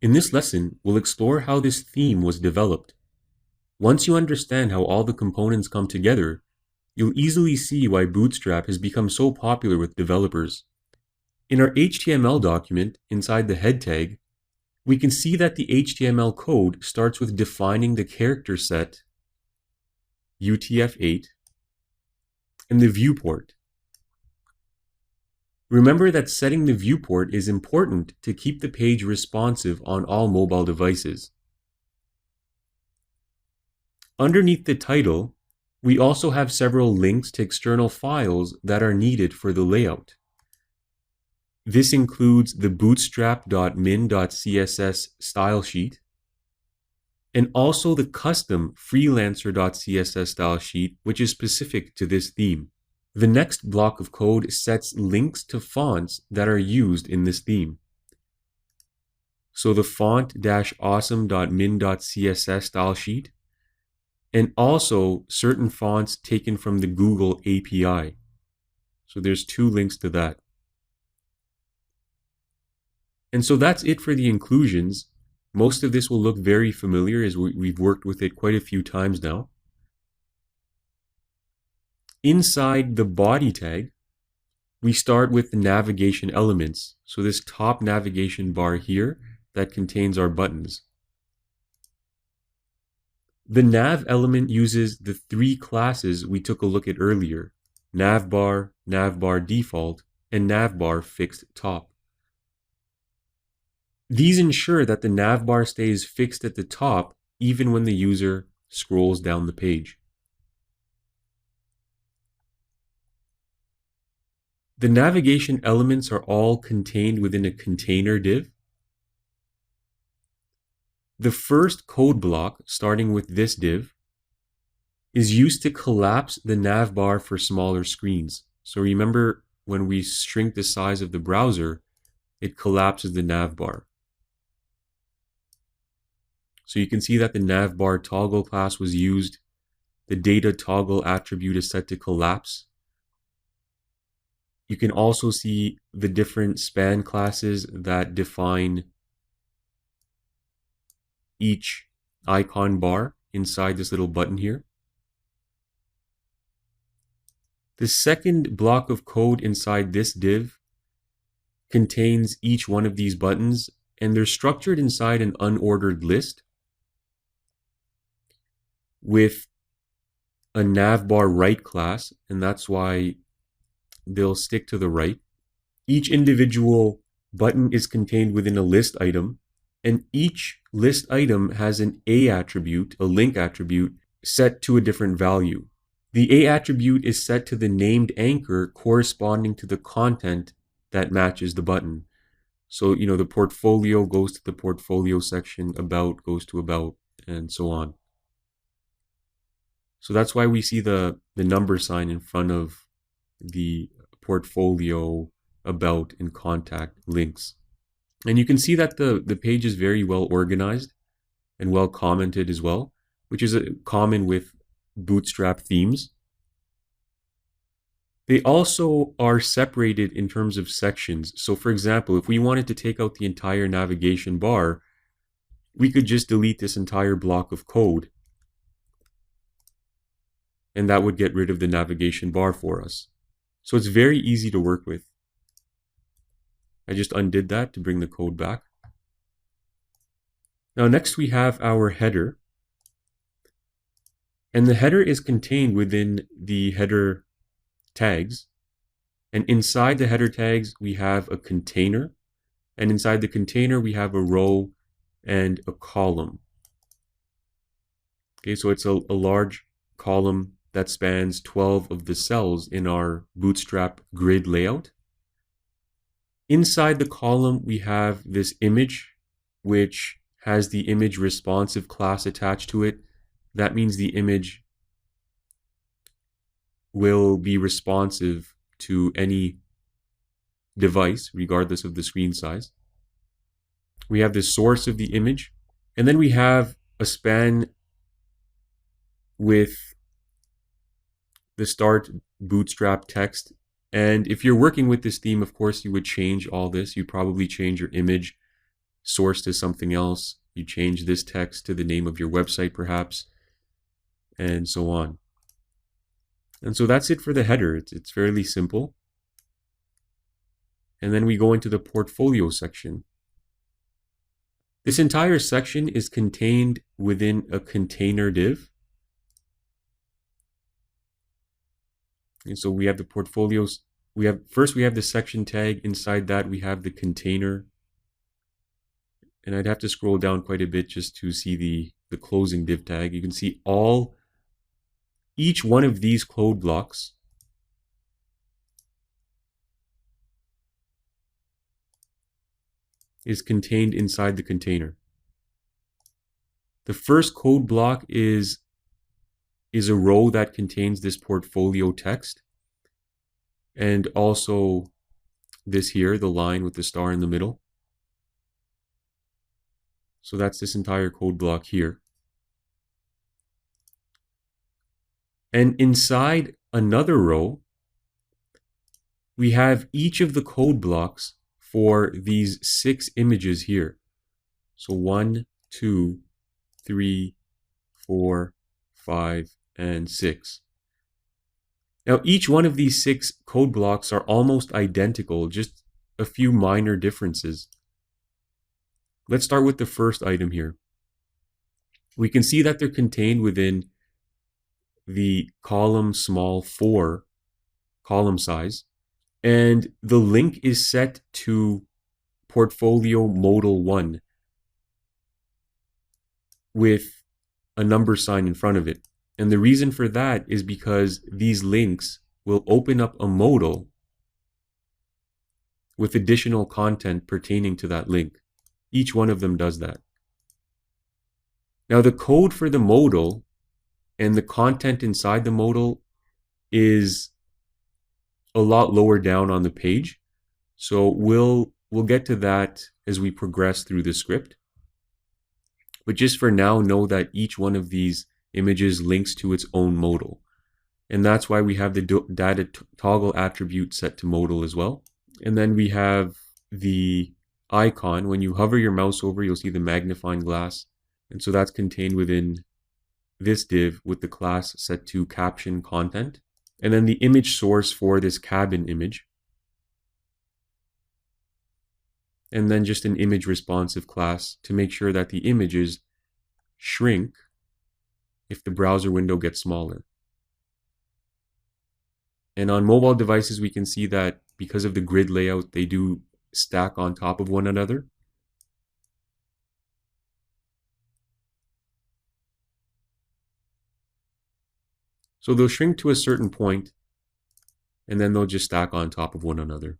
In this lesson, we'll explore how this theme was developed. Once you understand how all the components come together, you'll easily see why Bootstrap has become so popular with developers. In our HTML document, inside the head tag, we can see that the HTML code starts with defining the character set UTF-8 and the viewport. Remember that setting the viewport is important to keep the page responsive on all mobile devices. Underneath the title, we also have several links to external files that are needed for the layout. This includes the bootstrap.min.css style sheet, and also the custom freelancer.css style sheet, which is specific to this theme. The next block of code sets links to fonts that are used in this theme. So the font-awesome.min.css style sheet, and also certain fonts taken from the Google API. So there's two links to that. And so that's it for the inclusions. Most of this will look very familiar as we've worked with it quite a few times now. Inside the body tag, we start with the navigation elements. So this top navigation bar here that contains our buttons. The nav element uses the three classes we took a look at earlier: navbar, navbar default, and navbar fixed top. These ensure that the navbar stays fixed at the top even when the user scrolls down the page. The navigation elements are all contained within a container div. The first code block, starting with this div, is used to collapse the navbar for smaller screens. So remember, when we shrink the size of the browser, it collapses the navbar. So you can see that the navbar toggle class was used. The data toggle attribute is set to collapse. You can also see the different span classes that define each icon bar inside this little button here. The second block of code inside this div contains each one of these buttons, and they're structured inside an unordered list with a navbar right class, and that's why they'll stick to the right. Each individual button is contained within a list item, and each list item has an A attribute, a link attribute, set to a different value. The A attribute is set to the named anchor corresponding to the content that matches the button. So, the portfolio goes to the portfolio section, about goes to about, and so on. So that's why we see the number sign in front of the portfolio, about, and contact links. And you can see that the page is very well organized and well commented as well, which is common with Bootstrap themes. They also are separated in terms of sections. So for example, if we wanted to take out the entire navigation bar, we could just delete this entire block of code, and that would get rid of the navigation bar for us. So it's very easy to work with. I just undid that to bring the code back. Now next we have our header. And the header is contained within the header tags. And inside the header tags, we have a container. And inside the container, we have a row and a column. Okay, so it's a large column that spans 12 of the cells in our Bootstrap grid layout. Inside the column, we have this image, which has the image responsive class attached to it. That means the image will be responsive to any device, regardless of the screen size. We have the source of the image, and then we have a span with the start Bootstrap text. And if you're working with this theme, of course, you would change all this. You'd probably change your image source to something else. You change this text to the name of your website perhaps, and so on. And so that's it for the header. It's fairly simple. And then we go into the portfolio section. This entire section is contained within a container div. And so we have the portfolios. We have the section tag. Inside that we have the container. And I'd have to scroll down quite a bit just to see the closing div tag. You can see each one of these code blocks is contained inside the container. The first code block is a row that contains this portfolio text, and also this here, the line with the star in the middle. So that's this entire code block here. And inside another row, we have each of the code blocks for these 6 images here. So 1, 2, 3, 4, 5, and 6. Now each one of these 6 code blocks are almost identical, just a few minor differences. Let's start with the first item here. We can see that they're contained within the column small 4 column size, and the link is set to portfolio modal 1 with a number sign in front of it. And the reason for that is because these links will open up a modal with additional content pertaining to that link. Each one of them does that. Now the code for the modal and the content inside the modal is a lot lower down on the page. So we'll get to that as we progress through the script. But just for now, know that each one of these images links to its own modal. And that's why we have the data toggle attribute set to modal as well. And then we have the icon. When you hover your mouse over, you'll see the magnifying glass. And so that's contained within this div with the class set to caption content. And then the image source for this cabin image. And then just an image responsive class to make sure that the images shrink if the browser window gets smaller. And on mobile devices, we can see that because of the grid layout, they do stack on top of one another. So they'll shrink to a certain point, and then they'll just stack on top of one another.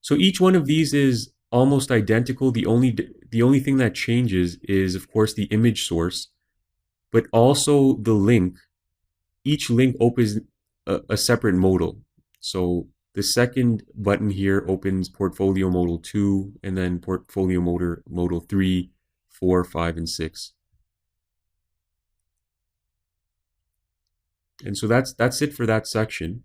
So each one of these is almost identical. The only thing that changes is, of course, the image source, but also the link. Each link opens a separate modal. So the second button here opens portfolio modal 2, and then portfolio modal 3, 4, 5, and 6. And so that's it for that section.